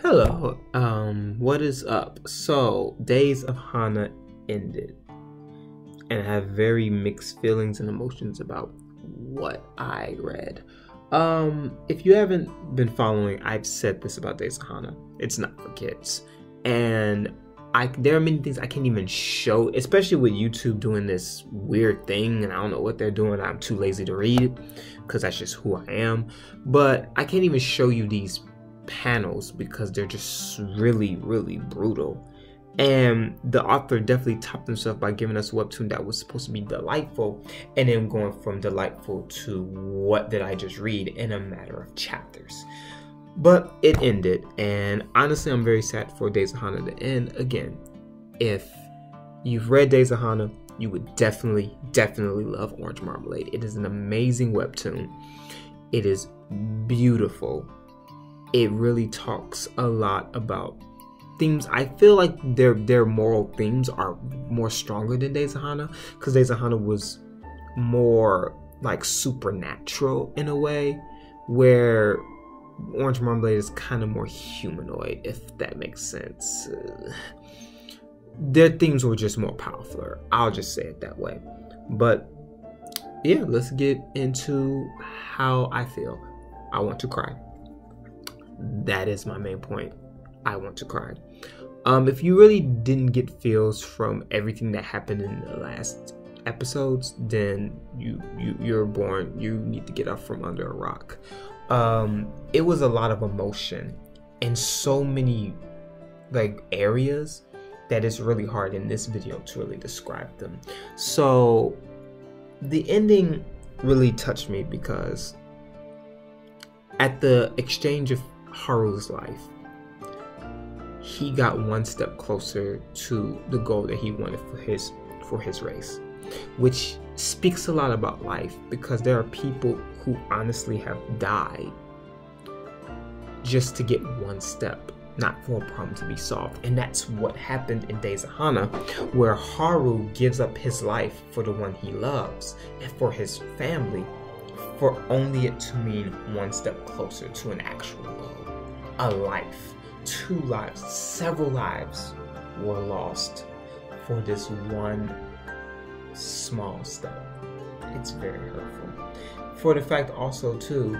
Hello, what is up? So, Days of Hana ended, and I have very mixed feelings and emotions about what I read. If you haven't been following, I've said this about Days of Hana. It's not for kids. And there are many things I can't even show, especially with YouTube doing this weird thing, and I don't know what they're doing. I'm too lazy to read it, because that's just who I am. But I can't even show you these panels because they're just really, really brutal. And the author definitely topped himself by giving us a webtoon that was supposed to be delightful, and then going from delightful to what did I just read in a matter of chapters. But it ended, and honestly I'm very sad for Days of Hana to end. Again, if you've read Days of Hana, you would definitely love Orange Marmalade. It is an amazing webtoon. It is beautiful. It really talks a lot about themes. I feel like their moral themes are more stronger than Days of Hana, because Days of Hana was more like supernatural in a way, where Orange Marmalade is kind of more humanoid, if that makes sense. Their themes were just more powerful. I'll just say it that way. But yeah, let's get into how I feel. I want to cry. That is my main point. I want to cry. If you really didn't get feels from everything that happened in the last episodes, then you're born. You need to get up from under a rock. It was a lot of emotion in so many areas that it's really hard in this video to really describe them. So the ending really touched me because at the exchange of Haru's life, he got one step closer to the goal that he wanted for his race, which speaks a lot about life, because there are people who honestly have died just to get one step, not for a problem to be solved. And that's what happened in Days of Hana, where Haru gives up his life for the one he loves and for his family, for only it to mean one step closer to an actual goal. A life, 2 lives, several lives were lost for this one small step. It's very hurtful. For the fact also too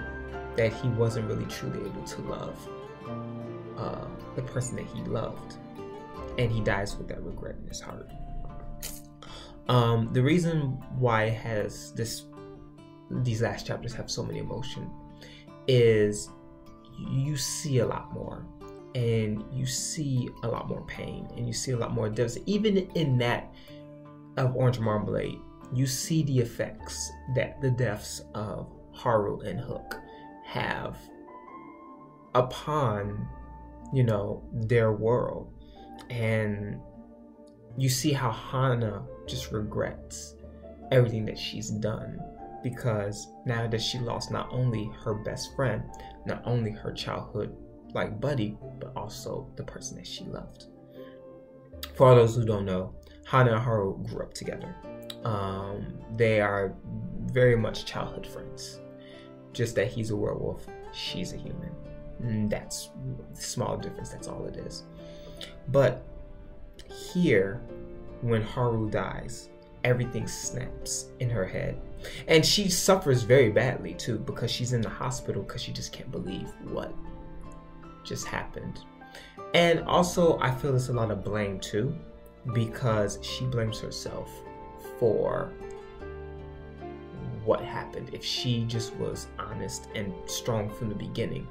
that he wasn't really truly able to love the person that he loved, and he dies with that regret in his heart. The reason why it has these last chapters have so many emotion is you see a lot more, and you see a lot more pain, and you see a lot more deaths. Even in that of Orange Marmalade, you see the effects that the deaths of Haru and Hook have upon, their world. And you see how Hana just regrets everything that she's done, because now that she lost not only her best friend, not only her childhood buddy, but also the person that she loved. For all those who don't know, Hana and Haru grew up together. They are very much childhood friends. Just that he's a werewolf, she's a human. That's a small difference, that's all it is. But here, when Haru dies, everything snaps in her head. And she suffers very badly too, because she's in the hospital because she just can't believe what just happened. And also, I feel there's a lot of blame too, because she blames herself for what happened. If she just was honest and strong from the beginning,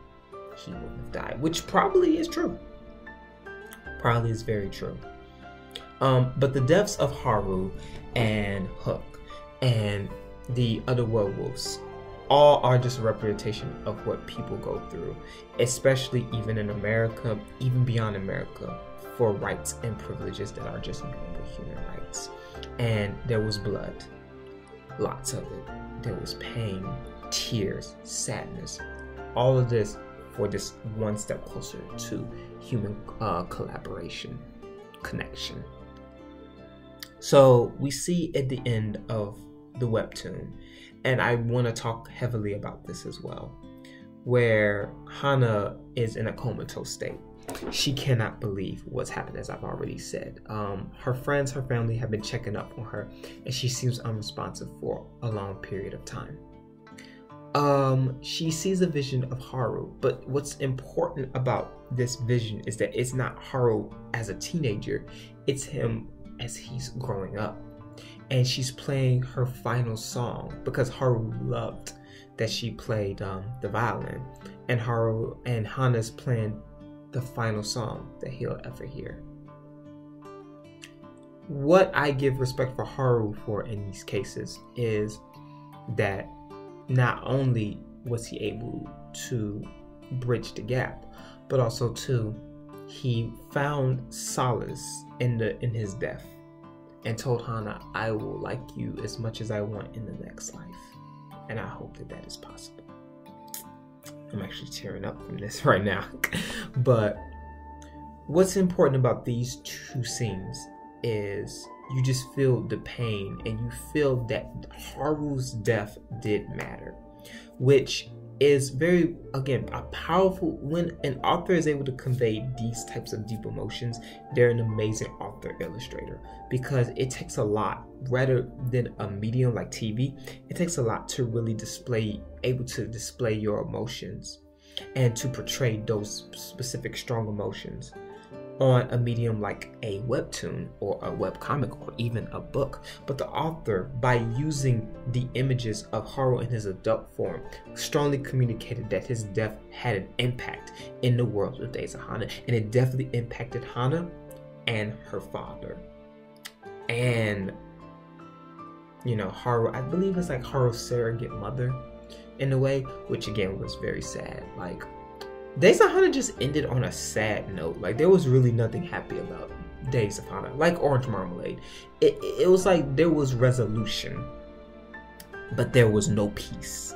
he wouldn't have died, which probably is true. Probably is very true. But the deaths of Haru and Hook and the other werewolves all are just a representation of what people go through, especially even in America, even beyond America, for rights and privileges that are just normal human rights. And there was blood, lots of it. There was pain, tears, sadness, all of this for this one step closer to human collaboration, connection. So we see at the end of the webtoon, and I want to talk heavily about this as well, where Hana is in a comatose state. she cannot believe what's happened, as I've already said. Her friends, her family have been checking up on her, and she seems unresponsive for a long period of time. She sees a vision of Haru, but what's important about this vision is that it's not Haru as a teenager, it's him as he's growing up. And she's playing her final song because Haru loved that she played the violin, and Hana's playing the final song that he'll ever hear. What I give respect for Haru for in these cases is that not only was he able to bridge the gap, but also too, he found solace in his death and told Hana, I will like you as much as I want in the next life. And I hope that that is possible. I'm actually tearing up from this right now. But what's important about these two scenes is you just feel the pain and you feel that Haru's death did matter, which is very, again, a powerful, when an author is able to convey these types of deep emotions, they're an amazing author illustrator, because it takes a lot, rather than a medium like TV, it takes a lot to really able to display your emotions and to portray those specific strong emotions on a medium like a webtoon or a webcomic or even a book. But the author, by using the images of Haru in his adult form, strongly communicated that his death had an impact in the world of Days of Hana, and it definitely impacted Hana and her father. And you know, Haru, I believe it's like Haru's surrogate mother in a way, which again was very sad. Like, Days of Hana just ended on a sad note. Like, there was really nothing happy about Days of Hana. Like Orange Marmalade, it was like there was resolution, but there was no peace.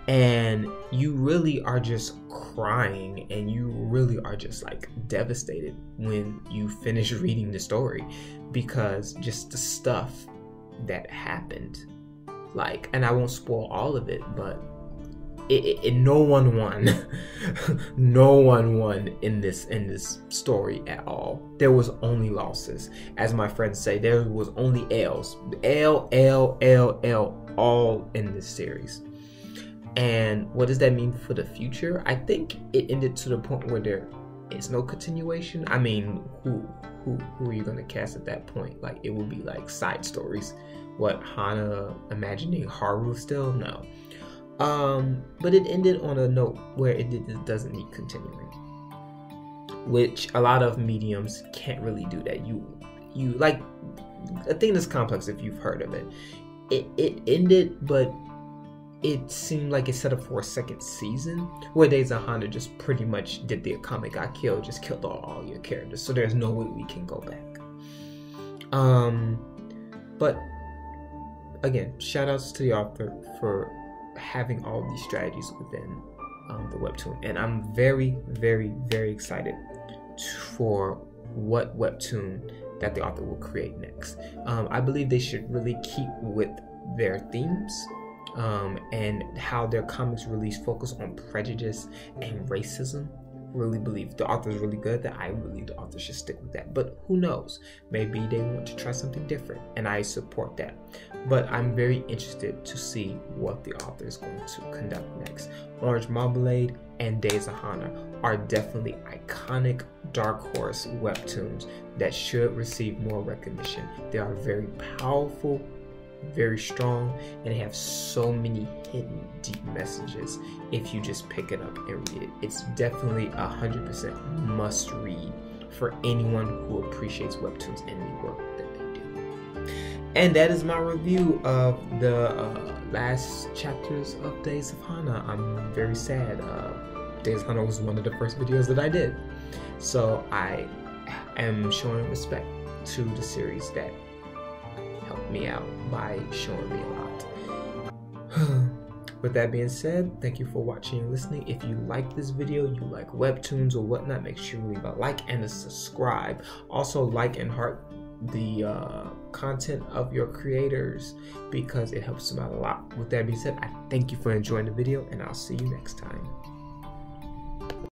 And you really are just crying, and you really are just like devastated when you finish reading the story, because just the stuff that happened, like, and I won't spoil all of it, but no one won. No one won in this story at all. There was only losses. As my friends say, there was only L's. L, all in this series. And what does that mean for the future? I think it ended to the point where there is no continuation. I mean, who are you gonna cast at that point? Like, it would be like side stories. What, Hana imagining Haru still? No. But it ended on a note where it doesn't need continuing, which a lot of mediums can't really do that. You like, Athena's Complex, if you've heard of it. It ended, but it seemed like it set up for a second season, where Days of Hana just pretty much did the Akame ga Kill, just killed all your characters, so there's no way we can go back. But again, shout outs to the author for having all these strategies within the webtoon, and I'm very, very, very excited for what webtoon that the author will create next. I believe they should really keep with their themes, and how their comics release focus on prejudice and racism. Really believe the author is really good, that I believe the author should stick with that. But who knows, maybe they want to try something different, and I support that. But I'm very interested to see what the author is going to conduct next. Orange Marmalade and Days of Hana are definitely iconic Dark Horse webtoons that should receive more recognition. They are very powerful, very strong, and they have so many hidden deep messages if you just pick it up and read it. It's definitely 100% must read for anyone who appreciates webtoons and the work that they do. And that is my review of the last chapters of Days of Hana. I'm very sad. Days of Hana was one of the first videos that I did, so I am showing respect to the series that helped me out by showing me a lot. With that being said, thank you for watching and listening. If you like this video, you like webtoons or whatnot, make sure you leave a like and a subscribe. Also, like and heart the content of your creators, because it helps them out a lot. With that being said, I thank you for enjoying the video, and I'll see you next time.